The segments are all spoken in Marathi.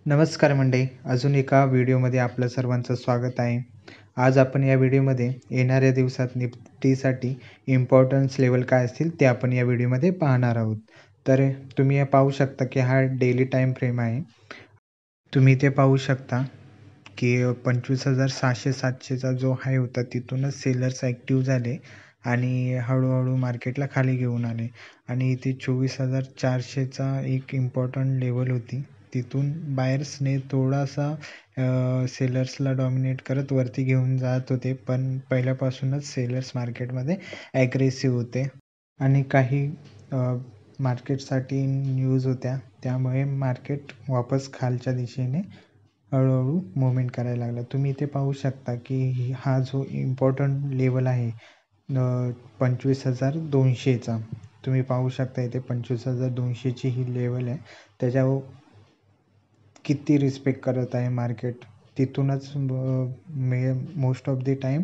नमस्कार मंडळी. अजून एका व्हिडिओमध्ये आपलं सर्वांचं स्वागत आहे. आज आपण या व्हिडिओमध्ये येणाऱ्या दिवसात निफ्टीसाठी इम्पोर्टन्स लेवल काय असतील ते आपण या व्हिडिओमध्ये पाहणार आहोत. तर तुम्ही हे पाहू शकता की हा डेली टाईम फ्रेम आहे. तुम्ही इथे पाहू शकता की 25,600-700चा जो हाय होता तिथूनच सेलर्स ॲक्टिव्ह झाले आणि हळूहळू मार्केटला खाली घेऊन आले आणि इथे 24,400चा एक इम्पॉर्टंट लेवल होती. तिथून बायर्सने थोडासा सेलर्सला डॉमिनेट करत वरती घेऊन जात होते, पण पहिल्यापासूनच सेलर्स मार्केटमध्ये ॲग्रेसिव्ह होते आणि काही मार्केटसाठी न्यूज होत्या, त्यामुळे मार्केट वापस खालच्या दिशेने हळूहळू मूव्हमेंट करायला लागला. तुम्ही इथे पाहू शकता की हा जो इम्पॉर्टंट लेवल आहे 25,200चा, तुम्ही पाहू शकता इथे 25,200ची ही लेवल आहे. त्याच्यावर किती रिस्पेक्ट करत आहे मार्केट. तिथूनच most of the time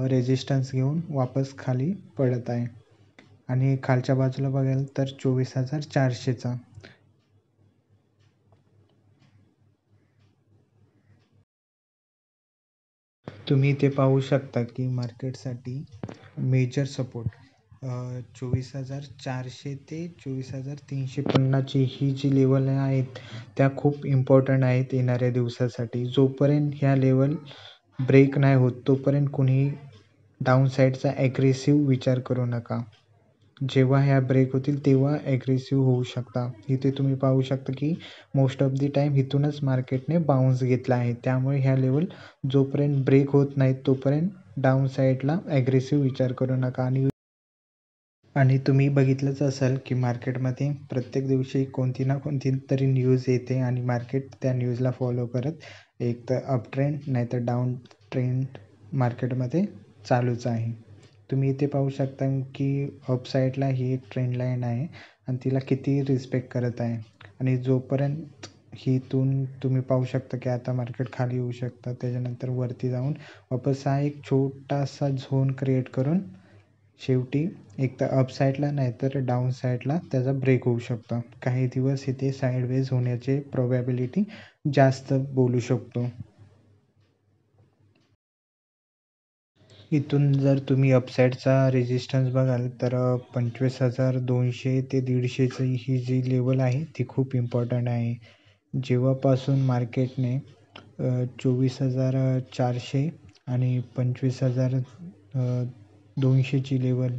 resistance घेऊन वापस खाली पडत आहे आणि खालच्या बाजूला बघाल तर 24,400चा. तुम्ही इथे पाहू शकता की मार्केटसाठी मेजर सपोर्ट 24,400 ते 24,350ची ही जी लेवल आहेत त्या खूप इम्पॉर्टंट आहेत येणाऱ्या दिवसासाठी. जोपर्यंत ह्या लेवल ब्रेक नाही होत तोपर्यंत कुणीही डाऊन साईडचा ॲग्रेसिव्ह विचार करू नका. जेव्हा ह्या ब्रेक होतील तेव्हा ॲग्रेसिव्ह होऊ शकता. इथे तुम्ही पाहू शकता की मोस्ट ऑफ दी टाईम इथूनच मार्केटने बाउन्स घेतला आहे. त्यामुळे ह्या लेवल जोपर्यंत ब्रेक होत नाहीत तोपर्यंत डाऊन साईडला ॲग्रेसिव्ह विचार करू नका. आणि तुम्ही बघितलंच असाल की मार्केटमध्ये प्रत्येक दिवशी कोणती ना कोणती तरी न्यूज येते आणि मार्केट त्या न्यूजला फॉलो करत एक तर अप ट्रेंड नाहीतर डाऊन ट्रेंड मार्केटमध्ये चालूच आहे. तुम्ही इथे पाहू शकता की अप साईडला ही एक ट्रेंड लाईन आहे आणि तिला किती रिस्पेक्ट करत आहे आणि जोपर्यंत हिथून तुम्ही पाहू शकता की आता मार्केट खाली येऊ शकतं, त्याच्यानंतर वरती जाऊन वापस हा एक छोटासा झोन क्रिएट करून शेवटी एक तर अप साईडला नाही तर डाऊन साईडला त्याचा ब्रेक होऊ शकतो. काही दिवस इथे साईडवेज होण्याचे प्रोबॅबिलिटी जास्त बोलू शकतो. इथून जर तुम्ही अपसाईडचा रेजिस्टन्स बघाल तर 25,200 ते 150ची ही जी लेवल आहे ती खूप इम्पॉर्टंट आहे. जेव्हापासून मार्केटने 24,400 आणि 25,200ची लेवल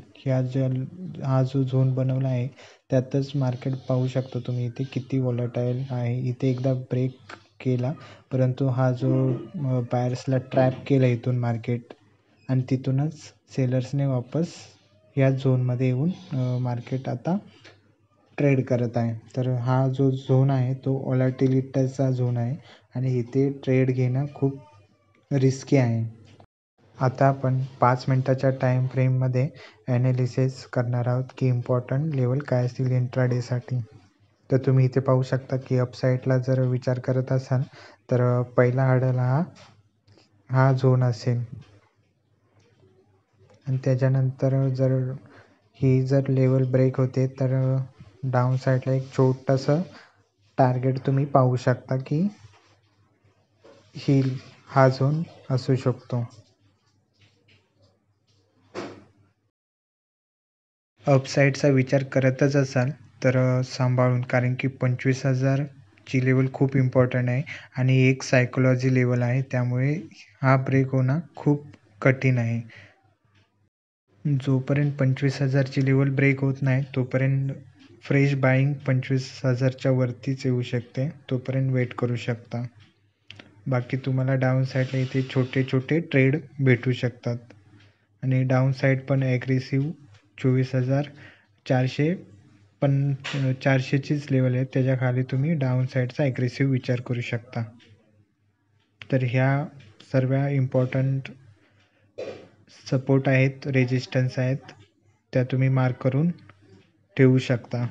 हा जो झोन बनवला आहे त्यातच मार्केट पाहू शकता तुम्ही इथे किती वॉलेटाईल आहे. इथे एकदा ब्रेक केला परंतु हा जो बायर्सला ट्रॅप केला इथून मार्केट आणि तिथूनच सेलर्सने वापस या झोनमध्ये येऊन मार्केट आता ट्रेड करत आहे. तर हा जो झोन आहे तो व्हॉलॅटिलिटीचा झोन आहे आणि इथे ट्रेड घेणं खूप रिस्की आहे. आता आपण 5 मिनटाच्या टाईम फ्रेममध्ये ॲनालिसिस करणार आहोत की इम्पॉर्टंट लेवल काय असतील इंट्राडेसाठी. तर तुम्ही इथे पाहू शकता की अपसाईडला जर विचार करत असाल तर पहिला हॅडल हा झोन असेल आणि त्याच्यानंतर जर लेवल ब्रेक होते तर डाऊन साईडला एक छोटंसं टार्गेट तुम्ही पाहू शकता की हा झोन असू शकतो. अपसाईडचा विचार करतच असाल तर सांभाळून, कारण की 25,000ची लेवल खूप इम्पॉर्टंट आहे आणि एक सायकोलॉजी लेवल आहे, त्यामुळे हा ब्रेक होणं खूप कठीण आहे. जोपर्यंत 25,000ची लेवल ब्रेक होत नाही तोपर्यंत फ्रेश बाईंग 25,000च्या वरतीच येऊ शकते, तोपर्यंत वेट करू शकता. बाकी तुम्हाला डाऊन साईडला इथे छोटे छोटे ट्रेड भेटू शकतात आणि डाऊन साईड पण ॲग्रेसिव्ह 24,400 पण 400चीच लेवल आहे, त्याच्या खाली तुम्ही डाऊन साईडचा ॲग्रेसिव्ह विचार करू शकता. तर ह्या सर्व इम्पॉर्टंट सपोर्ट आहेत, रेजिस्टन्स आहेत, त्या तुम्ही मार्क करून ठेवू शकता.